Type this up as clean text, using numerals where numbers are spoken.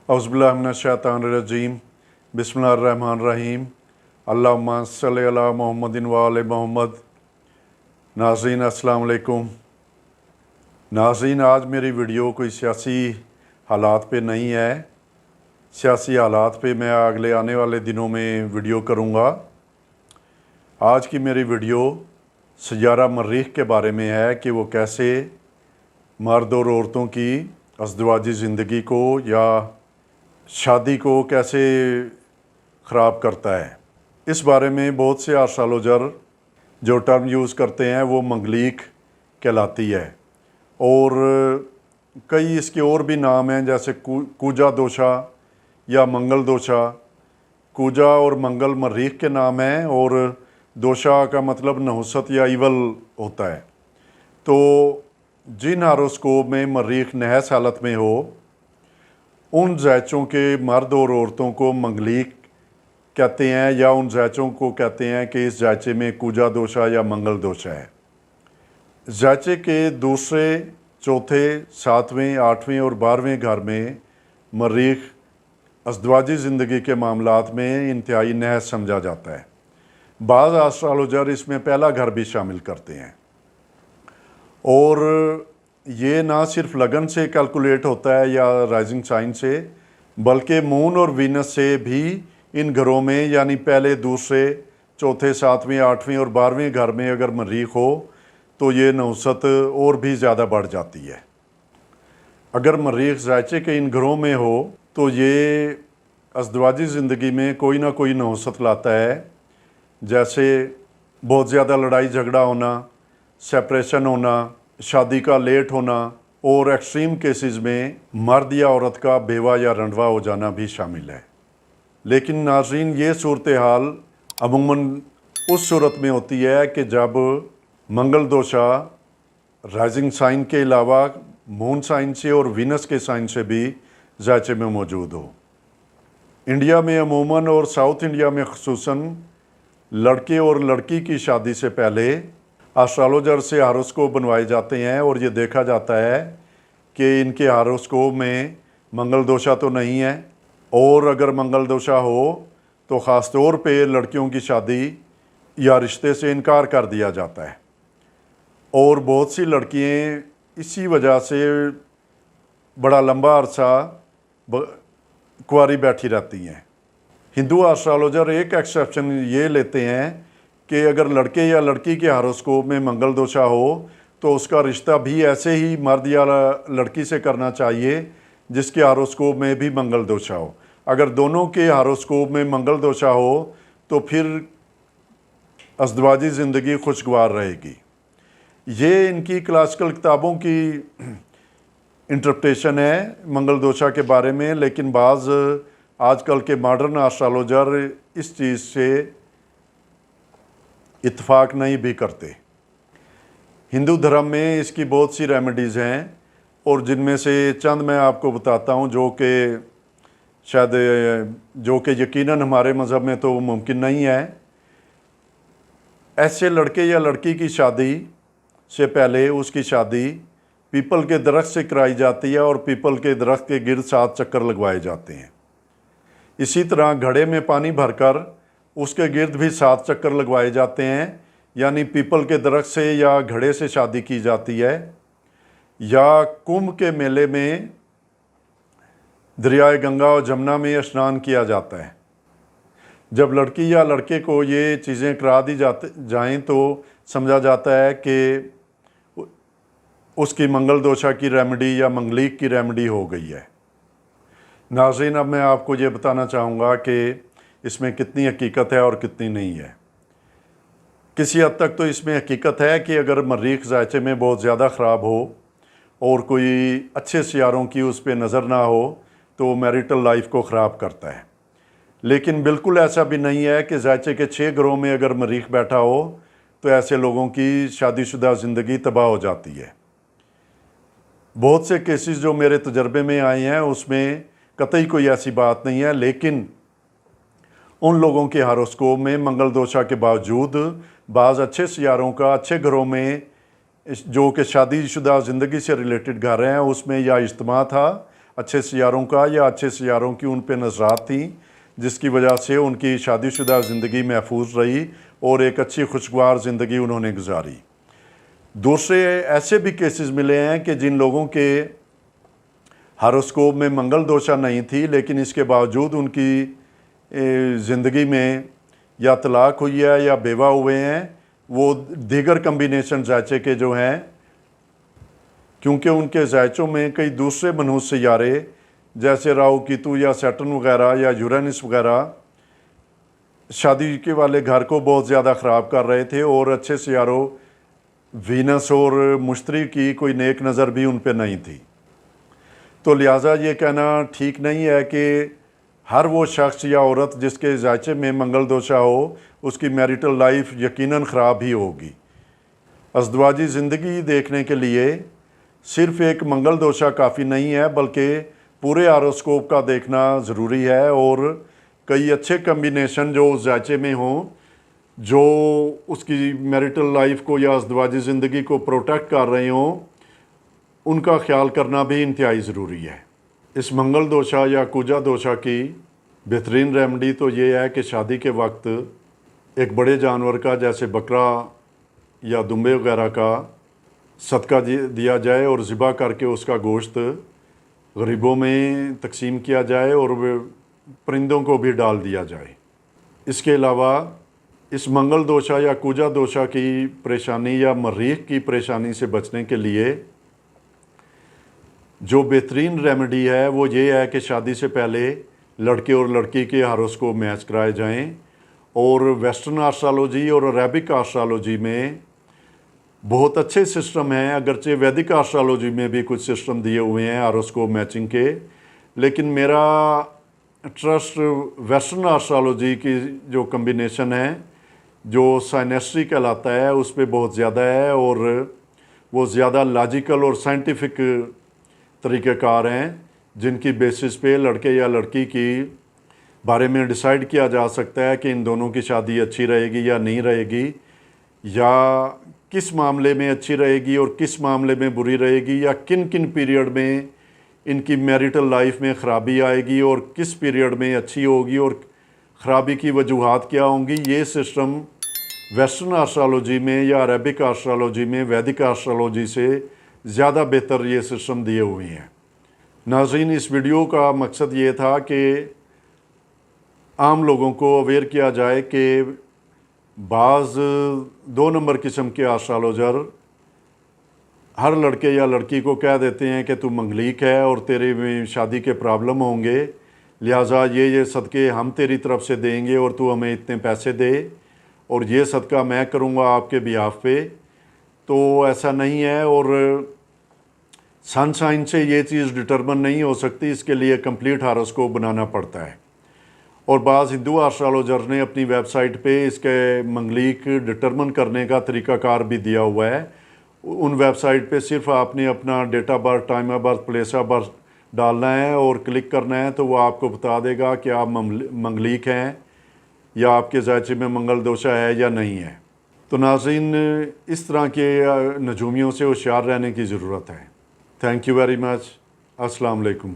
औज़ुबिल्लाहिमिनश्शैतानिर्रजीम बिस्मिल्लाहिर्रहमानिर्रहीम अल्लाहुम्मा सल्लि अला मुहम्मदिन व आले मुहम्मद। नाज़रीन अस्सलाम वालेकुम। नाज़रीन, आज मेरी वीडियो कोई सियासी हालात पे नहीं है। सियासी हालात पे मैं अगले आने वाले दिनों में वीडियो करूँगा। आज की मेरी वीडियो सैयारा मर्रीख के बारे में है कि वो कैसे मर्द और औरतों की अज़दवाजी ज़िंदगी को या शादी को कैसे ख़राब करता है। इस बारे में बहुत से आर्सालोजर जो टर्म यूज़ करते हैं वो मंगलीक कहलाती है, और कई इसके और भी नाम हैं, जैसे कूजा दोशा या मंगल दोशा। कूजा और मंगल मर्रीख के नाम हैं, और दोशा का मतलब नहुसत या इवल होता है। तो जिन हारोस्कोप में मर्रीख नहस हालत में हो, उन ज़ैचों के मर्द और औरतों को मंगलीक कहते हैं, या उन ज़ैचों को कहते हैं कि इस ज़ैचे में कूजा दोशा या मंगल दोशा है। ज़ैचे के दूसरे, चौथे, सातवें, आठवें और 12वें घर में मर्रीख अज़दवाजी ज़िंदगी के मामलात में इंतहाई नहस समझा जाता है। बाज़ एस्ट्रोलॉजर इसमें पहला घर भी शामिल करते हैं, और ये ना सिर्फ लगन से कैलकुलेट होता है या राइजिंग साइन से, बल्कि मून और वीनस से भी इन घरों में, यानी पहले, दूसरे, चौथे, सातवें, आठवें और 12वें घर में अगर मर्रीख हो तो ये नहुसत और भी ज़्यादा बढ़ जाती है। अगर मर्रीख ज़ैचे के इन घरों में हो तो ये अज़दवाजी ज़िंदगी में कोई ना कोई नहुसत लाता है, जैसे बहुत ज़्यादा लड़ाई झगड़ा होना, सेपरेशन होना, शादी का लेट होना, और एक्सट्रीम केसेस में मर्द या औरत का बेवा या रंडवा हो जाना भी शामिल है। लेकिन नाज़रीन, ये सूरत हाल अमूमन उस सूरत में होती है कि जब मंगल दोशा राइजिंग साइन के अलावा मून साइन से और वीनस के साइन से भी ज़ैचे में मौजूद हो। इंडिया में अमूमन और साउथ इंडिया में ख़ुसूसन लड़के और लड़की की शादी से पहले एस्ट्रोलॉजर से हारोस्कोप बनवाए जाते हैं, और ये देखा जाता है कि इनके हारोस्कोप में मंगल दोशा तो नहीं है, और अगर मंगल दोशा हो तो ख़ास तौर पे लड़कियों की शादी या रिश्ते से इनकार कर दिया जाता है। और बहुत सी लड़कियां इसी वजह से बड़ा लंबा अरसा कुंवारी बैठी रहती हैं। हिंदू एस्ट्रोलॉजर एक एक्सेप्शन ये लेते हैं कि अगर लड़के या लड़की के हारोस्कोप में मंगल दोशा हो तो उसका रिश्ता भी ऐसे ही मर्द या लड़की से करना चाहिए जिसके हारोस्कोप में भी मंगल दोशा हो। अगर दोनों के हारोस्कोप में मंगल दोशा हो तो फिर अज़दवाजी ज़िंदगी खुशगवार रहेगी। ये इनकी क्लासिकल किताबों की इंटरप्रिटेशन है मंगल दोशा के बारे में, लेकिन बाज़ आजकल के मॉडर्न एस्ट्रोलॉजर इस चीज़ से इत्फाक नहीं भी करते। हिंदू धर्म में इसकी बहुत सी रेमेडीज़ हैं, और जिनमें से चंद मैं आपको बताता हूँ जो कि यकीनन हमारे मज़हब में तो मुमकिन नहीं है। ऐसे लड़के या लड़की की शादी से पहले उसकी शादी पीपल के दरख्त से कराई जाती है, और पीपल के दरख्त के गिर्द 7 चक्कर लगवाए जाते हैं। इसी तरह घड़े में पानी भरकर उसके गिर्द भी 7 चक्कर लगवाए जाते हैं, यानी पीपल के दरख्त से या घड़े से शादी की जाती है। या कुंभ के मेले में दरियाए गंगा और जमुना में स्नान किया जाता है। जब लड़की या लड़के को ये चीज़ें करा दी जाएं तो समझा जाता है कि उसकी मंगल दोशा की रेमेडी या मंगलीक की रेमेडी हो गई है। नाज़रीन, अब मैं आपको ये बताना चाहूँगा कि इसमें कितनी हकीकत है और कितनी नहीं है। किसी हद तक तो इसमें हकीकत है कि अगर मर्रीख ज़ैचे में बहुत ज़्यादा ख़राब हो और कोई अच्छे सियारों की उस पर नज़र ना हो तो मैरिटल लाइफ को ख़राब करता है। लेकिन बिल्कुल ऐसा भी नहीं है कि ज़ैचे के 6 घरों में अगर मर्रीख बैठा हो तो ऐसे लोगों की शादीशुदा ज़िंदगी तबाह हो जाती है। बहुत से केसेस जो मेरे तजर्बे में आए हैं उसमें कतई कोई ऐसी बात नहीं है, लेकिन उन लोगों के हारोस्कोप में मंगल दोशा के बावजूद बाज़ अच्छे सियारों का अच्छे घरों में जो कि शादीशुदा ज़िंदगी से रिलेटेड घर हैं उसमें या इज्तिमा था अच्छे सियारों का या अच्छे सियारों की उन पे नज़रात थी, जिसकी वजह से उनकी शादीशुदा ज़िंदगी महफूज रही और एक अच्छी खुशगवार ज़िंदगी उन्होंने गुजारी। दूसरे ऐसे भी केसेस मिले हैं कि जिन लोगों के हॉरोस्कोप में मंगल दोषा नहीं थी, लेकिन इसके बावजूद उनकी ज़िंदगी में या तलाक हुई है या बेवा हुए हैं, वो दीगर कम्बिनेशन जायचे के जो हैं, क्योंकि उनके जायचों में कई दूसरे मनहूस सैयारे जैसे राहु केतु या सैटर्न वगैरह या यूरेनस वगैरह शादी के वाले घर को बहुत ज़्यादा ख़राब कर रहे थे, और अच्छे सियारों वीनस और मुश्तरी की कोई नेक नज़र भी उन पर नहीं थी। तो लिहाजा ये कहना ठीक नहीं है कि हर वो शख्स या औरत जिसके जायचे में मंगल दोषा हो उसकी मैरिटल लाइफ यकीनन ख़राब ही होगी। अज़दवाजी ज़िंदगी देखने के लिए सिर्फ़ एक मंगल दोषा काफ़ी नहीं है, बल्कि पूरे हॉरोस्कोप का देखना ज़रूरी है, और कई अच्छे कम्बिनेशन जो उस जायचे में हों जो उसकी मैरिटल लाइफ को या अज़दवाजी ज़िंदगी को प्रोटेक्ट कर रहे हों, उनका ख्याल करना भी इंतहाई ज़रूरी है। इस मंगल दोषा या कुजा दोषा की बेहतरीन रेमेडी तो ये है कि शादी के वक्त एक बड़े जानवर का जैसे बकरा या दुम्बे वगैरह का सदका दिया जाए और ज़िबा करके उसका गोश्त गरीबों में तकसीम किया जाए और परिंदों को भी डाल दिया जाए। इसके अलावा इस मंगल दोषा या कुजा दोषा की परेशानी या मरीख की परेशानी से बचने के लिए जो बेहतरीन रेमेडी है वो ये है कि शादी से पहले लड़के और लड़की के हॉरोस्कोप मैच कराए जाएं, और वेस्टर्न एस्ट्रोलॉजी और अरेबिक एस्ट्रोलॉजी में बहुत अच्छे सिस्टम हैं, अगरचे वैदिक एस्ट्रोलॉजी में भी कुछ सिस्टम दिए हुए हैं हॉरोस्कोप मैचिंग के, लेकिन मेरा ट्रस्ट वेस्टर्न एस्ट्रोलॉजी की जो कम्बिनेशन है, जो साइनेस्ट्री कहलाता है, उस पर बहुत ज़्यादा है, और वो ज़्यादा लॉजिकल और साइंटिफिक तरीक़ेकार हैं जिनकी बेसिस पे लड़के या लड़की की बारे में डिसाइड किया जा सकता है कि इन दोनों की शादी अच्छी रहेगी या नहीं रहेगी, या किस मामले में अच्छी रहेगी और किस मामले में बुरी रहेगी, या किन किन पीरियड में इनकी मैरिटल लाइफ में ख़राबी आएगी और किस पीरियड में अच्छी होगी और ख़राबी की वजूहात क्या होंगी। ये सिस्टम वेस्टर्न एस्ट्रोलॉजी में या अरेबिक एस्ट्रोलॉजी में वैदिक एस्ट्रोलॉजी से ज़्यादा बेहतर ये सिस्टम दिए हुए हैं। नाज़रीन, इस वीडियो का मकसद ये था कि आम लोगों को अवेयर किया जाए कि बाज़ 2 नंबर किस्म के एस्ट्रोलॉजर हर लड़के या लड़की को कह देते हैं कि तू मंगलीक है और तेरे में शादी के प्रॉब्लम होंगे, लिहाजा ये सदक़े हम तेरी तरफ से देंगे और तू हमें इतने पैसे दे, और ये सदका मैं करूँगा आपके बिहाफ पे। तो ऐसा नहीं है, और सनसाइन से ये चीज़ डिटर्मन नहीं हो सकती, इसके लिए कंप्लीट हॉरोस्कोप बनाना पड़ता है। और बाज़ हिंदू एस्ट्रोलॉजर ने अपनी वेबसाइट पे इसके मंगलीक डिटर्मन करने का तरीक़ाकार भी दिया हुआ है। उन वेबसाइट पे सिर्फ आपने अपना date of birth, time of birth, place of birth डालना है और क्लिक करना है, तो वो आपको बता देगा कि आप मंगलीक हैं या आपके जायचे में मंगल दोषा है या नहीं है। तो नाज़रीन, इस तरह के नजूमियों से होशियार रहने की ज़रूरत है। Thank you very much. अस्सलाम वालेकुम।